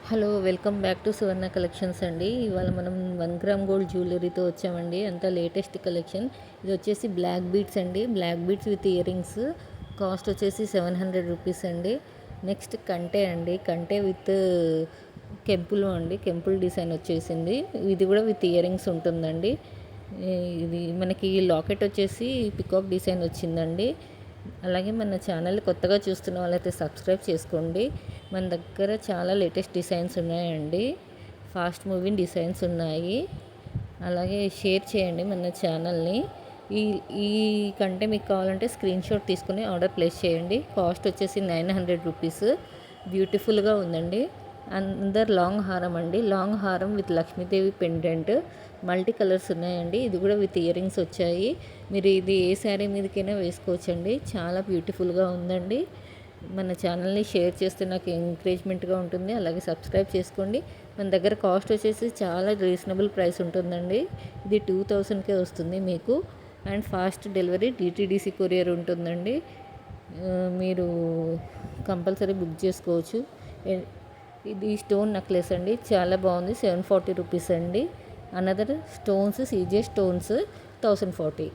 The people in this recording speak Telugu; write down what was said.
Hello welcome back to Suvarna collections అండి. ఇవాళ మనం 1 గ్రామ్ గోల్డ్ జ్యువెలరీతో వచ్చామండి. అంతా లేటెస్ట్ కలెక్షన్. ఇది వచ్చేసి బ్లాక్ బీడ్స్ అండి. Black beads with earrings. Cost వచ్చేసి 700 రూపీస్ అండి. నెక్స్ట్ కంటే అండి. కంటే విత్ కెంపులు అండి. కెంపుల్ డిజైన్ వచ్చేసింది. ఇది కూడా విత్ ఇయర్ రింగ్స్ ఉంటుందండి. ఇది మనకి లాకెట్ వచ్చేసి పికాక్ డిజైన్ వచ్చిందండి. అలాగే మన ఛానల్ కొత్తగా చూస్తున్న వాళ్ళైతే సబ్స్క్రైబ్ చేసుకోండి. మన దగ్గర చాలా లేటెస్ట్ డిజైన్స్ ఉన్నాయండి. ఫాస్ట్ మూవింగ్ డిజైన్స్ ఉన్నాయి. అలాగే షేర్ చేయండి మన ఛానల్ని. ఈ ఈ కంటే మీకు కావాలంటే స్క్రీన్ షాట్ తీసుకుని ఆర్డర్ ప్లేస్ చేయండి. కాస్ట్ వచ్చేసి 900 రూపీస్. బ్యూటిఫుల్గా ఉందండి. అందరు లాంగ్ హారం అండి. లాంగ్ హారం with Lakshmidevi pendant. Multi colours ఉన్నాయండి. ఇది కూడా విత్ ఇయర్ రింగ్స్ వచ్చాయి. మీరు ఇది ఏ శారీ మీదకైనా వేసుకోవచ్చండి. చాలా బ్యూటిఫుల్గా ఉందండి. మన ఛానల్ని షేర్ చేస్తే నాకు ఎంకరేజ్మెంట్గా ఉంటుంది. అలాగే సబ్స్క్రైబ్ చేసుకోండి. మన దగ్గర కాస్ట్ వచ్చేసి చాలా రీజనబుల్ ప్రైస్ ఉంటుందండి. ఇది 2000కే వస్తుంది మీకు. And fast delivery DTDC courier ఉంటుందండి. మీరు కంపల్సరీ బుక్ చేసుకోవచ్చు. ఇది స్టోన్ నెక్లెస్ అండి. చాలా బాగుంది. 740 రూపీస్ అండి. Another stones CZ stones 1040.